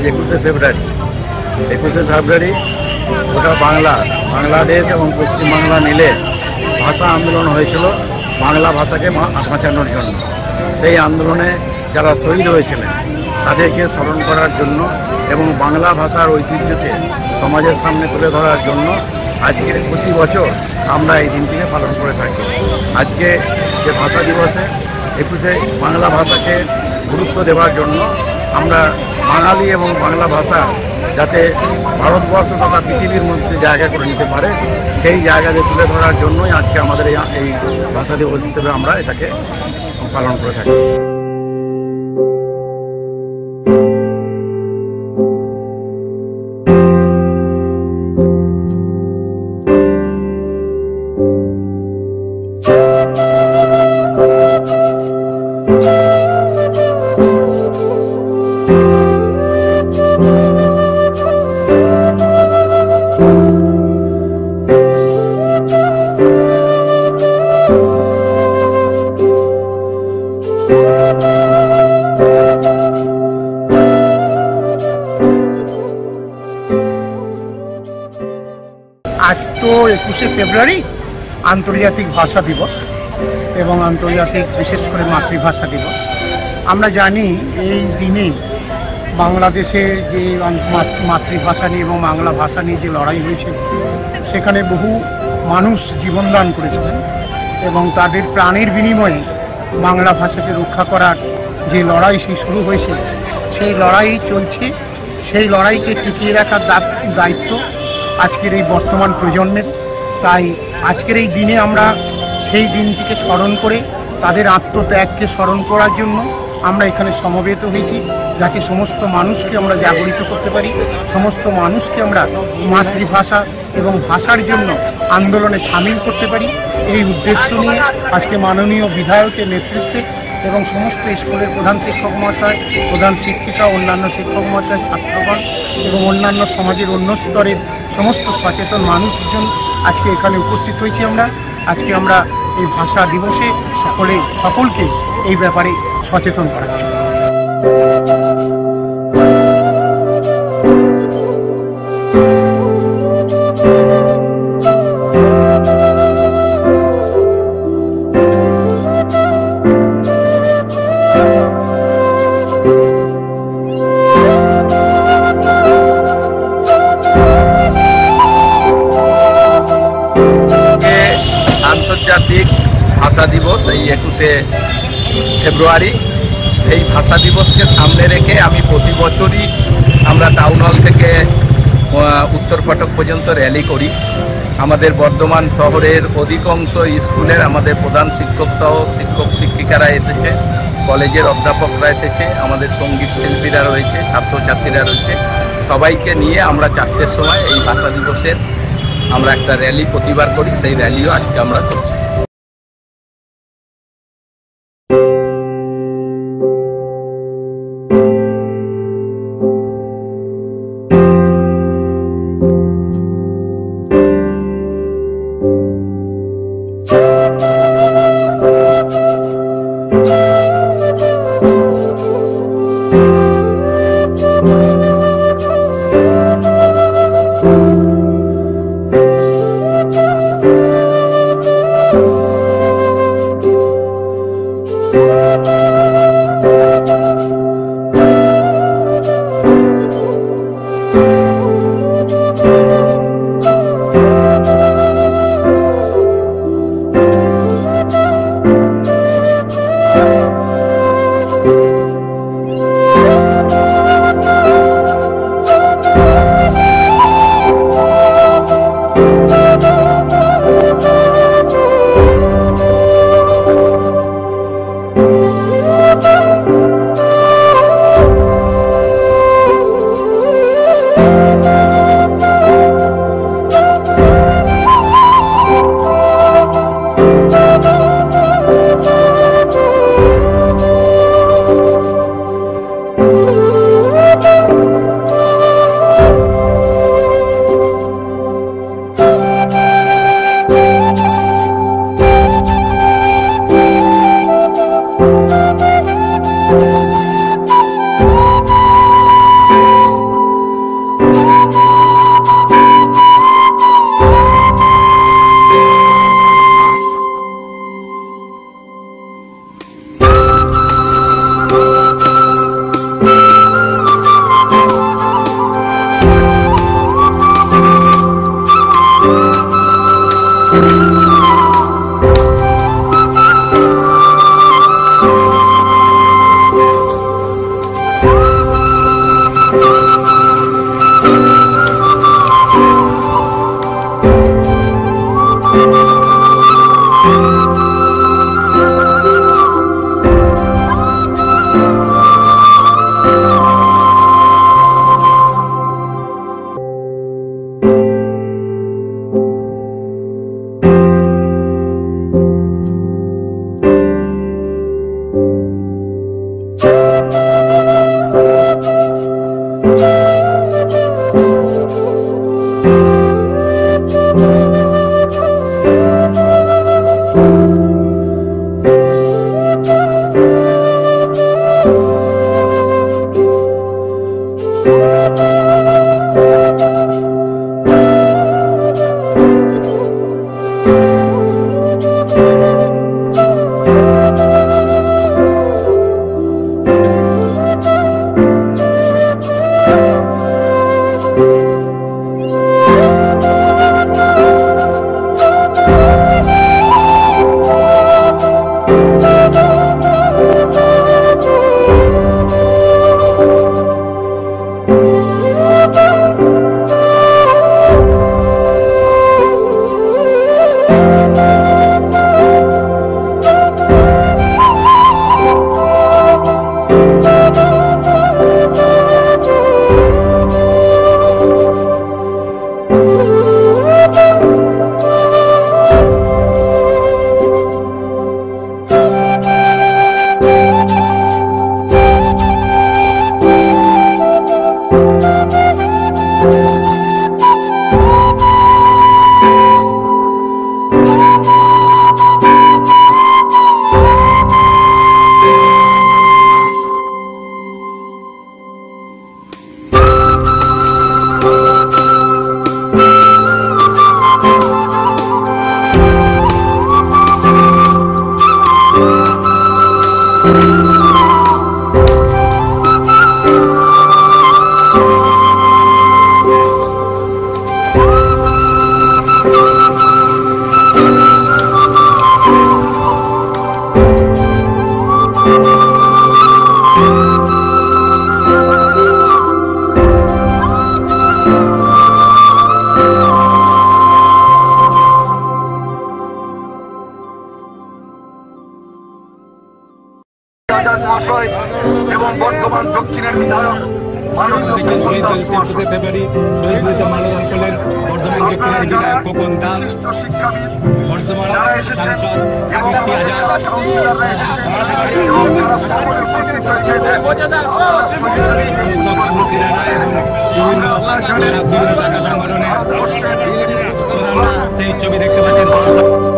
21শে ফেব্রুয়ারি। 21শে ফেব্রুয়ারি গোটা বাংলাদেশ এবং পশ্চিমবাংলা মিলে ভাষা আন্দোলন হয়েছিল বাংলা ভাষাকে বাঁচানোর জন্য। সেই আন্দোলনে যারা শহীদ হয়েছিলেন তাদেরকে স্মরণ করার জন্য এবং বাংলা ভাষার ঐতিহ্যকে সমাজের সামনে তুলে ধরার জন্য আজকে প্রতি বছর আমরা এই দিনটিকে পালন করে থাকি। আজকে যে ভাষা দিবসে 21শে বাংলা ভাষাকে গুরুত্ব দেওয়ার জন্য আমরা বাঙালি এবং বাংলা ভাষা যাতে ভারতবর্ষ তথা পৃথিবীর মধ্যে জায়গা করে নিতে পারে সেই জায়গাতে তুলে ধরার জন্যই আজকে আমাদের এই ভাষা দিবস হিসেবে আমরা এটাকে পালন করে থাকি। আজ তো 21শে ফেব্রুয়ারি আন্তর্জাতিক ভাষা দিবস এবং আন্তর্জাতিক বিশেষ করে মাতৃভাষা দিবস। আমরা জানি এই দিনে বাংলাদেশের যে মাতৃভাষা নিয়ে এবং বাংলা ভাষা নিয়ে যে লড়াই হয়েছিল সেখানে বহু মানুষ জীবনদান করেছিলেন এবং তাদের প্রাণের বিনিময়ে বাংলা ভাষাকে রক্ষা করার যে লড়াই সেই শুরু হয়েছিল সেই লড়াই চলছে। সেই লড়াইকে টিকিয়ে রাখার দায়িত্ব আজকের এই বর্তমান প্রজন্মের। তাই আজকের এই দিনে আমরা সেই দিনটিকে স্মরণ করে তাদের আত্মত্যাগকে স্মরণ করার জন্য আমরা এখানে সমবেত হয়েছি, যাতে সমস্ত মানুষকে আমরা জাগরিত করতে পারি, সমস্ত মানুষকে আমরা মাতৃভাষা এবং ভাষার জন্য আন্দোলনে সামিল করতে পারি। এই উদ্দেশ্য নিয়ে আজকে মাননীয় বিধায়কের নেতৃত্বে এবং সমস্ত স্কুলের প্রধান শিক্ষক মহাশয়, প্রধান শিক্ষিকা, অন্যান্য শিক্ষক মহাশয়, ছাত্রগণ এবং অন্যান্য সমাজের অন্য স্তরের সমস্ত সচেতন মানুষজন আজকে এখানে উপস্থিত হয়েছি। আজকে আমরা এই ভাষা দিবসে সকলকে এই ব্যাপারে সচেতন করার জন্য। আন্তর্জাতিক ভাষা দিবস এই 21শে ফেব্রুয়ারি, সেই ভাষা দিবসকে সামনে রেখে আমি প্রতি বছরই আমরা টাউন হল থেকে উত্তর ফটক পর্যন্ত র্যালি করি। আমাদের বর্ধমান শহরের অধিকাংশ স্কুলের আমাদের প্রধান শিক্ষক সহ শিক্ষক শিক্ষিকারা এসেছে, কলেজের অধ্যাপকরা এসেছে, আমাদের সঙ্গীত শিল্পীরা রয়েছে, ছাত্রছাত্রীরা রয়েছে। সবাইকে নিয়ে আমরা 4টের সময় এই ভাষা দিবসের আমরা একটা র্যালি প্রতিবার করি, সেই র্যালিও আজকে আমরা করছি। মহাশয় এবং বর্তমান দক্ষিণের বিধায়ক ফেব্রুয়ারি শহীদ দিবসে মাল্যদান করলেন বর্ধমান দক্ষিণের বিধায়ক খোকন দাস, বর্ধমান সাংসদ কীর্তি আজাদ, বিভিন্ন শাখা সংগঠনের প্রধানরা সেই ছবি দেখতে পাচ্ছেন।